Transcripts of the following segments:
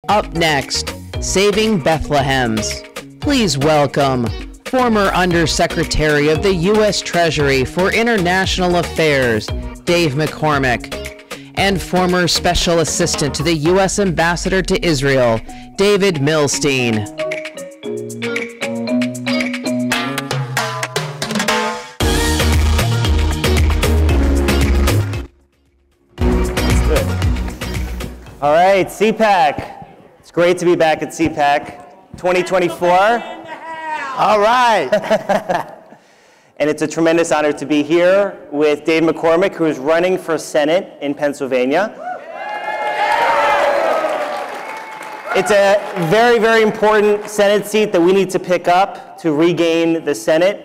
Up next, Saving Bethlehems. Please welcome former Undersecretary of the U.S. Treasury for International Affairs, Dave McKormick, and former Special Assistant to the U.S. Ambassador to Israel, David Milstein. All right, CPAC. It's great to be back at CPAC 2024. All right. And it's a tremendous honor to be here with Dave McKormick, who is running for Senate in Pennsylvania. It's a very, very important Senate seat that we need to pick up to regain the Senate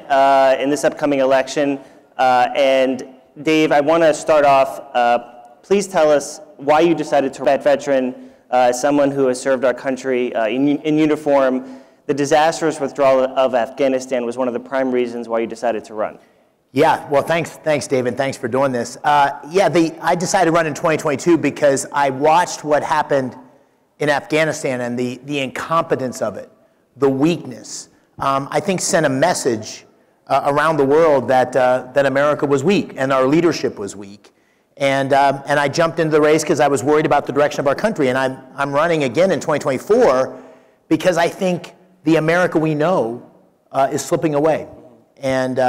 in this upcoming election. And Dave, I want to start off. Please tell us why you decided to run veteran, someone who has served our country in uniform. The disastrous withdrawal of Afghanistan was one of the prime reasons why you decided to run. Yeah, well, thanks, David. Thanks for doing this. I decided to run in 2022 because I watched what happened in Afghanistan and the incompetence of it, the weakness. I think sent a message around the world that America was weak and our leadership was weak. And I jumped into the race because I was worried about the direction of our country. And I'm running again in 2024 because I think the America we know is slipping away. And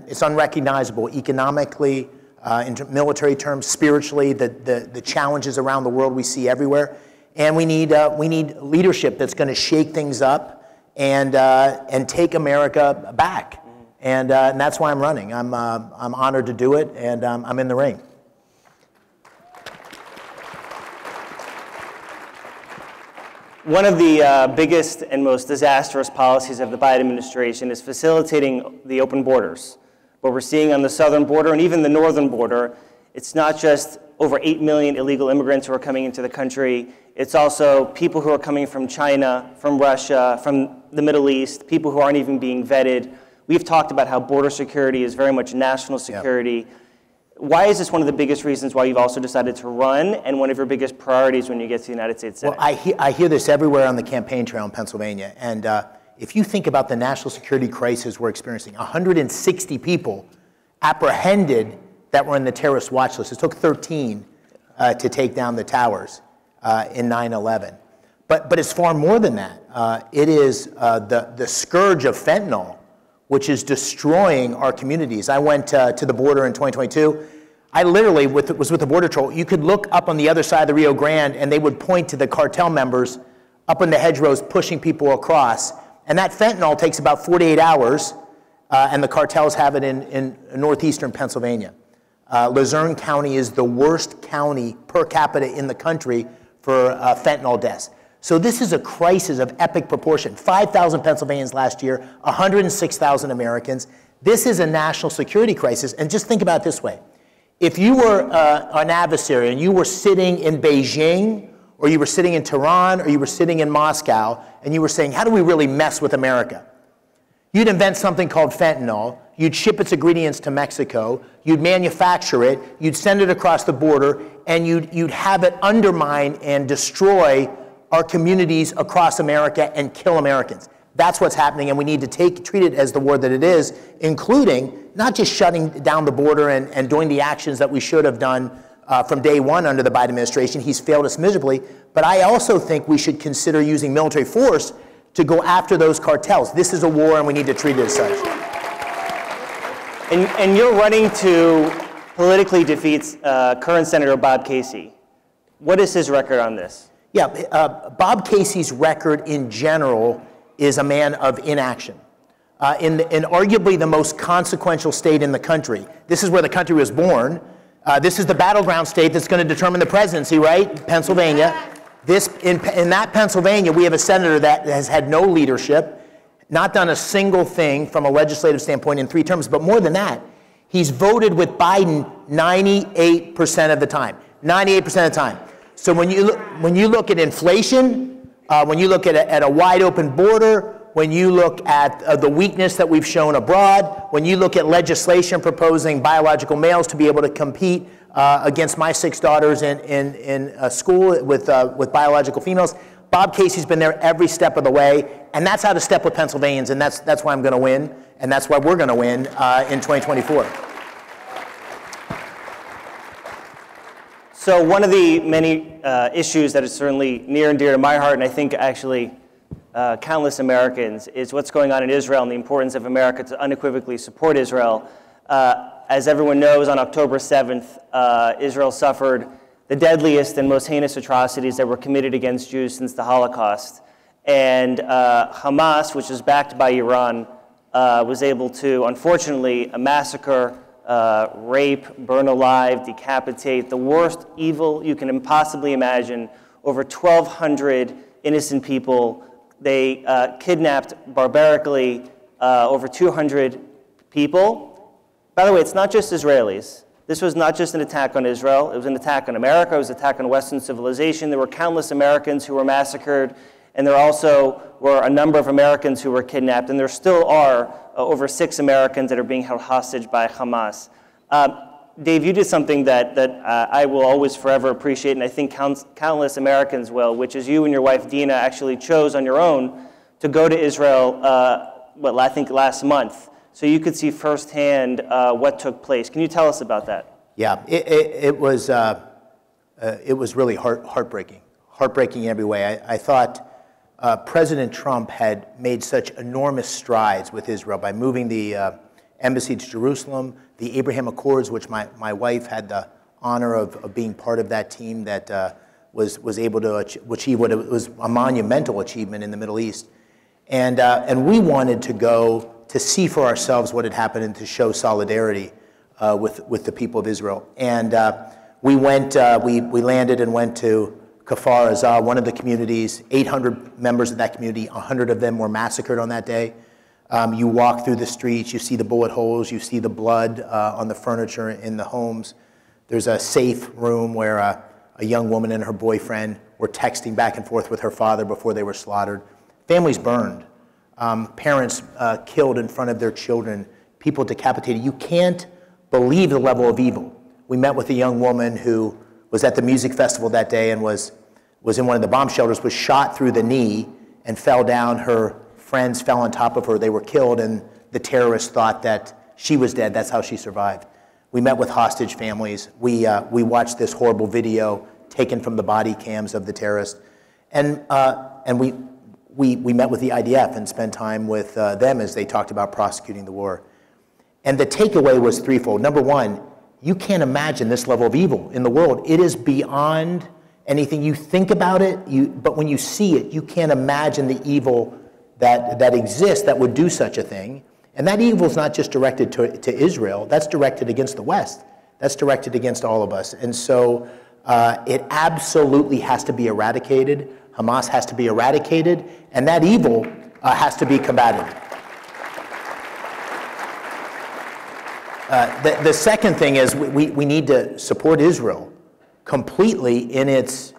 it's unrecognizable economically, in military terms, spiritually, the challenges around the world we see everywhere. And we need leadership that's going to shake things up and take America back. And that's why I'm running. I'm honored to do it, and I'm in the ring. One of the biggest and most disastrous policies of the Biden administration is facilitating the open borders. What we're seeing on the southern border and even the northern border, it's not just over 8 million illegal immigrants who are coming into the country. It's also people who are coming from China, from Russia, from the Middle East, people who aren't even being vetted. We've talked about how border security is very much national security. Yep. Why is this one of the biggest reasons why you've also decided to run and one of your biggest priorities when you get to the United States Senate? Well, I hear this everywhere on the campaign trail in Pennsylvania. And if you think about the national security crisis we're experiencing, 160 people apprehended that were in the terrorist watch list. It took 13 to take down the towers in 9/11. But it's far more than that. It is the scourge of fentanyl, which is destroying our communities. I went to the border in 2022. I literally was with the Border Patrol. You could look up on the other side of the Rio Grande, and they would point to the cartel members up in the hedgerows pushing people across. And that fentanyl takes about 48 hours, and the cartels have it in northeastern Pennsylvania. Luzerne County is the worst county per capita in the country for fentanyl deaths. So this is a crisis of epic proportion. 5,000 Pennsylvanians last year, 106,000 Americans. This is a national security crisis. And just think about it this way. If you were an adversary and you were sitting in Beijing, or you were sitting in Tehran, or you were sitting in Moscow, and you were saying, how do we really mess with America? You'd invent something called fentanyl. You'd ship its ingredients to Mexico. You'd manufacture it. You'd send it across the border. And you'd have it undermine and destroy our communities across America and kill Americans. That's what's happening, and we need to treat it as the war that it is, including not just shutting down the border and doing the actions that we should have done from day one under the Biden administration. He's failed us miserably. But I also think we should consider using military force to go after those cartels. This is a war, and we need to treat it as such. And you're running to politically defeat current Senator Bob Casey. What is his record on this? Yeah, Bob Casey's record in general is a man of inaction. In arguably the most consequential state in the country, this is where the country was born. This is the battleground state that's going to determine the presidency, right? Pennsylvania. In that Pennsylvania, we have a senator that has had no leadership, not done a single thing from a legislative standpoint in 3 terms, but more than that, he's voted with Biden 98% of the time. 98% of the time. So when you look at inflation, when you look at a wide open border, when you look at the weakness that we've shown abroad, when you look at legislation proposing biological males to be able to compete against my 6 daughters in a school with biological females. Bob Casey's been there every step of the way, and that's how to step with Pennsylvanians, and that's why I'm going to win, and that's why we're going to win in 2024. So one of the many issues that is certainly near and dear to my heart, and I think actually countless Americans, is what's going on in Israel and the importance of America to unequivocally support Israel. As everyone knows, on October 7th, Israel suffered the deadliest and most heinous atrocities that were committed against Jews since the Holocaust. And Hamas, which is backed by Iran, was able to, unfortunately, massacre, rape, burn alive, decapitate, the worst evil you can possibly imagine, over 1,200 innocent people. They kidnapped barbarically over 200 people. By the way, it's not just Israelis. This was not just an attack on Israel. It was an attack on America. It was an attack on Western civilization. There were countless Americans who were massacred, and there also were a number of Americans who were kidnapped, and there still are over 6 Americans that are being held hostage by Hamas. Dave, you did something that I will always forever appreciate, and I think countless Americans will, which is you and your wife Dina actually chose on your own to go to Israel, I think last month, so you could see firsthand what took place. Can you tell us about that? Yeah, it was really heartbreaking in every way. I thought President Trump had made such enormous strides with Israel by moving the embassy to Jerusalem, the Abraham Accords, which my wife had the honor of being part of that team that was able to achieve what it was a monumental achievement in the Middle East. And we wanted to go to see for ourselves what had happened and to show solidarity with the people of Israel. And we landed and went to Kfar Aza, one of the communities, 800 members of that community, 100 of them were massacred on that day. You walk through the streets, you see the bullet holes, you see the blood on the furniture in the homes. There's a safe room where a young woman and her boyfriend were texting back and forth with her father before they were slaughtered. Families burned, parents killed in front of their children, people decapitated. You can't believe the level of evil. We met with a young woman who was at the music festival that day and was in one of the bomb shelters, was shot through the knee and fell down. Her friends fell on top of her. They were killed, and the terrorists thought that she was dead. That's how she survived. We met with hostage families. We watched this horrible video taken from the body cams of the terrorists. And we met with the IDF and spent time with them as they talked about prosecuting the war. And the takeaway was threefold. Number one, you can't imagine this level of evil in the world. It is beyond anything. You think about it, but when you see it, you can't imagine the evil that exists that would do such a thing. And that evil is not just directed to Israel. That's directed against the West. That's directed against all of us. And so it absolutely has to be eradicated. Hamas has to be eradicated, and that evil has to be combated. The second thing is we need to support Israel completely in its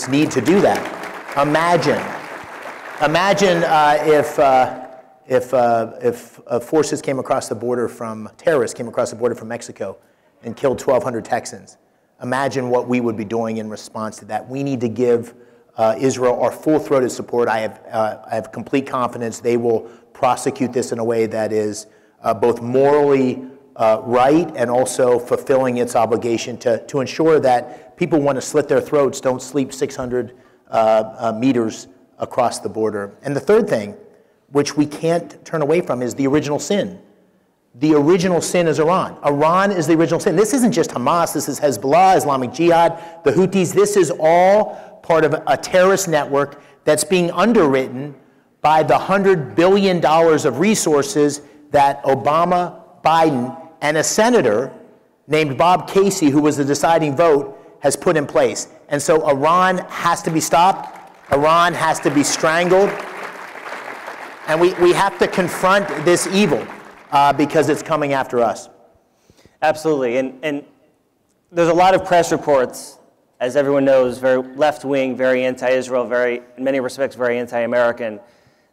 need to do that. Imagine if forces came across the border terrorists came across the border from Mexico and killed 1,200 Texans. Imagine what we would be doing in response to that. We need to give Israel our full-throated support. I have complete confidence they will prosecute this in a way that is both morally right and also fulfilling its obligation to ensure that people who want to slit their throats don't sleep 600 meters across the border. And the third thing, which we can't turn away from, is the original sin. The original sin is Iran. Iran is the original sin. This isn't just Hamas. This is Hezbollah, Islamic Jihad, the Houthis. This is all part of a terrorist network that's being underwritten by the $100 billion of resources that Obama, Biden, and a senator named Bob Casey, who was the deciding vote, has put in place. And so Iran has to be stopped. Iran has to be strangled. And we have to confront this evil because it's coming after us. Absolutely. And there's a lot of press reports, as everyone knows, very left-wing, very anti-Israel, very, in many respects, very anti-American,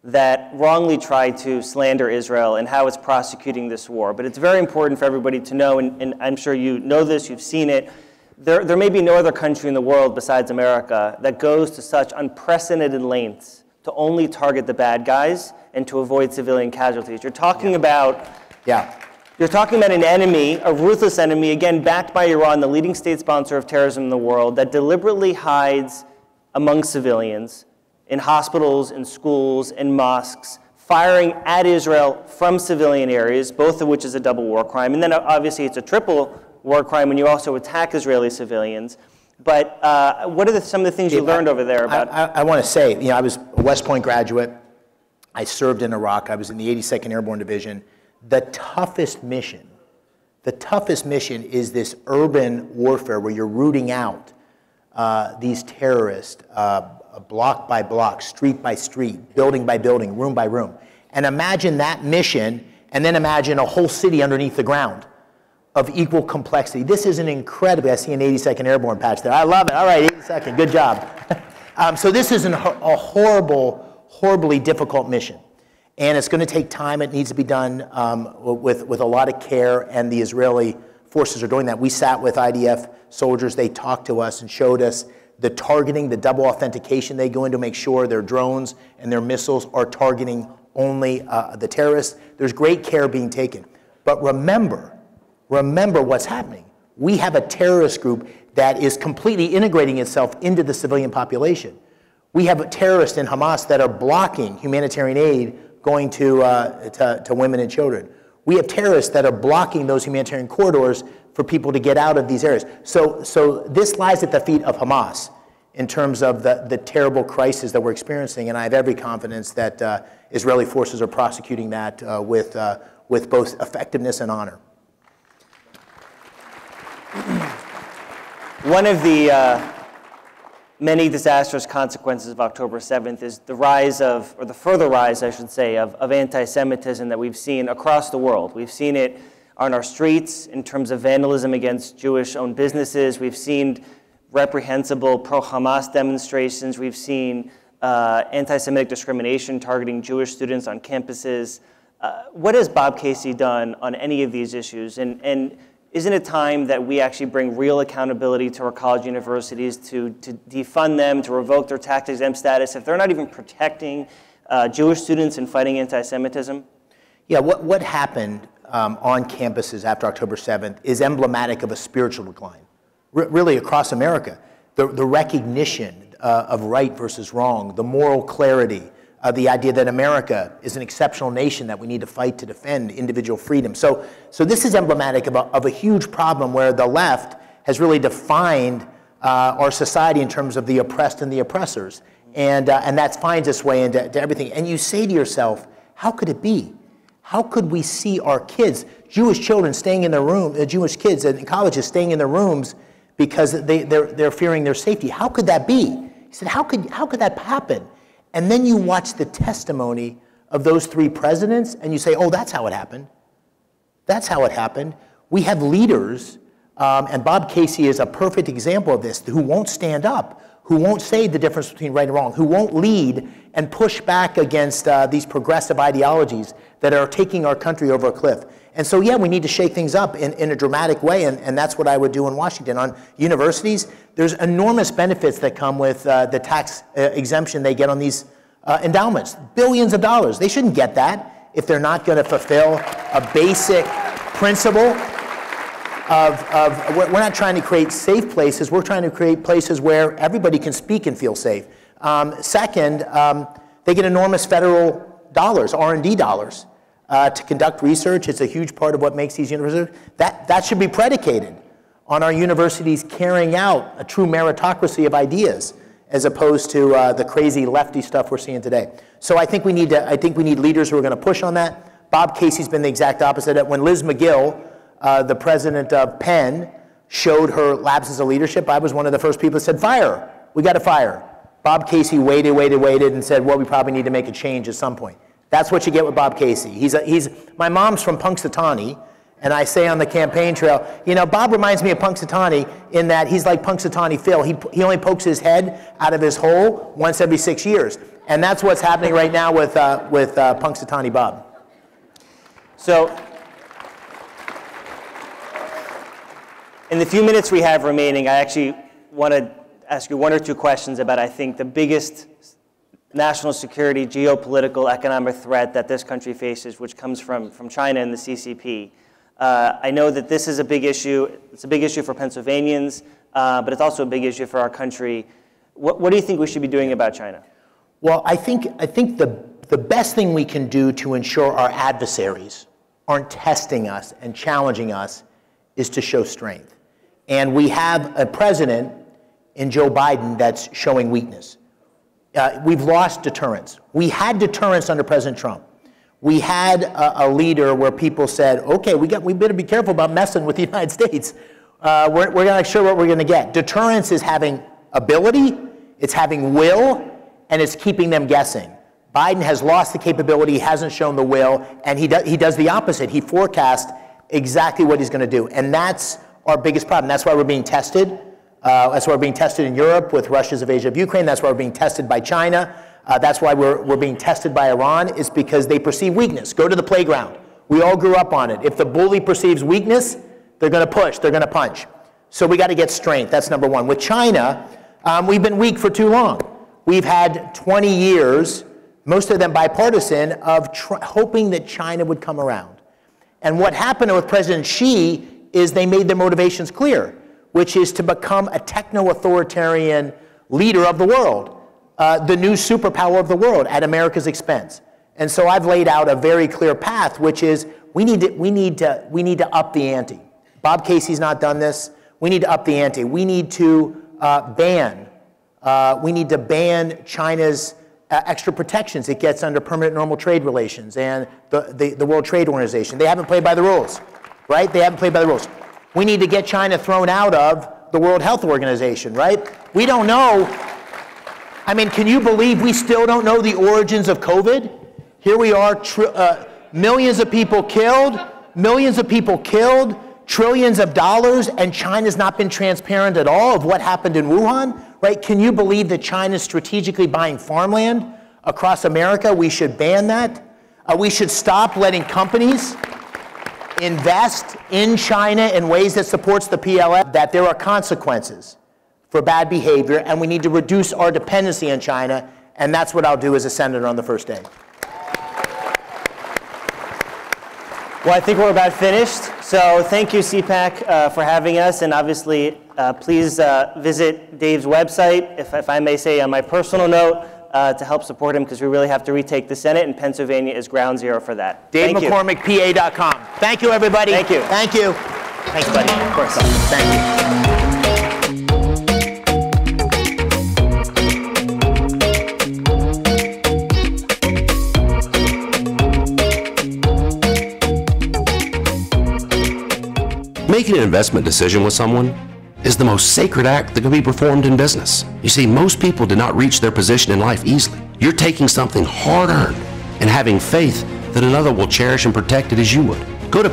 that wrongly try to slander Israel and how it's prosecuting this war. But it's very important for everybody to know, and I'm sure you know this, you've seen it, there may be no other country in the world besides America that goes to such unprecedented lengths to only target the bad guys and to avoid civilian casualties. You're talking about You're talking about an enemy, a ruthless enemy, again, backed by Iran, the leading state sponsor of terrorism in the world, that deliberately hides among civilians, in hospitals, in schools, in mosques, firing at Israel from civilian areas, both of which is a double war crime. And then obviously it's a triple war crime when you also attack Israeli civilians. But what are some of the things you learned over there about? I want to say, I was a West Point graduate. I served in Iraq. I was in the 82nd Airborne Division. The toughest mission is this urban warfare where you're rooting out these terrorists block by block, street by street, building by building, room by room. And imagine that mission, and then imagine a whole city underneath the ground of equal complexity. This is an incredibly, I see an 82nd Airborne patch there. I love it. All right, 82nd, good job. So this is a horribly difficult mission. And it's going to take time. It needs to be done with a lot of care, and the Israeli forces are doing that. We sat with IDF soldiers. They talked to us and showed us the targeting, the double authentication they go in to make sure their drones and their missiles are targeting only the terrorists. There's great care being taken. But remember what's happening. We have a terrorist group that is completely integrating itself into the civilian population. We have terrorists in Hamas that are blocking humanitarian aid going to women and children. We have terrorists that are blocking those humanitarian corridors for people to get out of these areas. So this lies at the feet of Hamas in terms of the terrible crisis that we're experiencing, and I have every confidence that Israeli forces are prosecuting that with both effectiveness and honor. One of the many disastrous consequences of October 7th is the rise of, or the further rise, I should say, of anti-Semitism that we've seen across the world. We've seen it on our streets in terms of vandalism against Jewish-owned businesses. We've seen reprehensible pro-Hamas demonstrations. We've seen anti-Semitic discrimination targeting Jewish students on campuses. What has Bob Casey done on any of these issues? And isn't it time that we actually bring real accountability to our college universities to defund them, to revoke their tax-exempt status, if they're not even protecting Jewish students and fighting anti-Semitism? Yeah, what happened on campuses after October 7th is emblematic of a spiritual decline, really across America. The recognition of right versus wrong, the moral clarity, the idea that America is an exceptional nation that we need to fight to defend individual freedom. So this is emblematic of a huge problem where the left has really defined our society in terms of the oppressed and the oppressors. And that finds its way into everything. And you say to yourself, how could it be? How could we see our kids, Jewish children staying in their room, Jewish kids in colleges staying in their rooms because they're fearing their safety? How could that be? He said, how could that happen? And then you watch the testimony of those three presidents, and you say, oh, that's how it happened. That's how it happened. We have leaders, and Bob Casey is a perfect example of this, who won't stand up, who won't say the difference between right and wrong, who won't lead and push back against these progressive ideologies that are taking our country over a cliff. And so, yeah, we need to shake things up in a dramatic way, and that's what I would do in Washington. On universities, there's enormous benefits that come with the tax exemption they get on these endowments. Billions of dollars. They shouldn't get that if they're not going to fulfill a basic principle of we're not trying to create safe places. We're trying to create places where everybody can speak and feel safe. Second, they get enormous federal dollars, R&D dollars, to conduct research. It's a huge part of what makes these universities. That should be predicated on our universities carrying out a true meritocracy of ideas, as opposed to the crazy lefty stuff we're seeing today. So I think we need leaders who are going to push on that. Bob Casey's been the exact opposite. When Liz McGill, the president of Penn, showed her lapses of leadership, I was one of the first people that said, fire. We got to fire. Bob Casey waited, and said, well, we probably need to make a change at some point. That's what you get with Bob Casey. My mom's from Punxsutawney, And I say on the campaign trail, you know, Bob reminds me of Punxsutawney in that he's like Punxsutawney Phil. He only pokes his head out of his hole once every 6 years. And that's what's happening right now with Punxsutawney Bob. So, in the few minutes we have remaining, I actually want to ask you one or two questions about, I think, the biggest national security, geopolitical, economic threat that this country faces, which comes from China and the CCP. I know that this is a big issue. It's a big issue for Pennsylvanians, but it's also a big issue for our country. What do you think we should be doing about China? Well, I think the best thing we can do to ensure our adversaries aren't testing us and challenging us is to show strength. And we have a president in Joe Biden that's showing weakness. We've lost deterrence. We had deterrence under President Trump. We had a leader where people said, okay, we better be careful about messing with the United States. We're not sure what we're going to get. Deterrence is having ability, it's having will, and it's keeping them guessing. Biden has lost the capability, he hasn't shown the will, and he does the opposite. He forecasts exactly what he's going to do. And that's our biggest problem. That's why we're being tested. That's why we're being tested in Europe with Russia's invasion of Ukraine. That's why we're being tested by China. That's why we're being tested by Iran, is because they perceive weakness. Go to the playground. We all grew up on it. If the bully perceives weakness, they're going to push, they're going to punch. So we got to get strength. That's number one. With China, we've been weak for too long. We've had 20 years, most of them bipartisan, of hoping that China would come around. And what happened with President Xi is they made their motivations clear, which is to become a techno-authoritarian leader of the world, the new superpower of the world at America's expense. And so I've laid out a very clear path, which is we need to up the ante. Bob Casey's not done this. We need to up the ante. We need to ban China's extra protections it gets under permanent normal trade relations and the World Trade Organization. They haven't played by the rules, right? They haven't played by the rules. We need to get China thrown out of the World Health Organization, right? We don't know. I mean, can you believe we still don't know the origins of COVID? Here we are, millions of people killed, trillions of dollars, and China's not been transparent at all of what happened in Wuhan, right? Can you believe that China's strategically buying farmland across America? We should ban that. We should stop letting companies invest in China in ways that supports the PLF, that there are consequences for bad behavior, and we need to reduce our dependency on China, and that's what I'll do as a senator on the first day. Well, I think we're about finished. So thank you, CPAC, for having us, and obviously, please visit Dave's website, if I may say on my personal note, to help support him, because we really have to retake the Senate, and Pennsylvania is ground zero for that. DaveMcKormickPA.com. Thank you, everybody. Thank you. Thank you. Thanks, buddy. Of course. Thank you. Making an investment decision with someone is the most sacred act that can be performed in business. You see, most people do not reach their position in life easily. You're taking something hard-earned and having faith that another will cherish and protect it as you would. Go to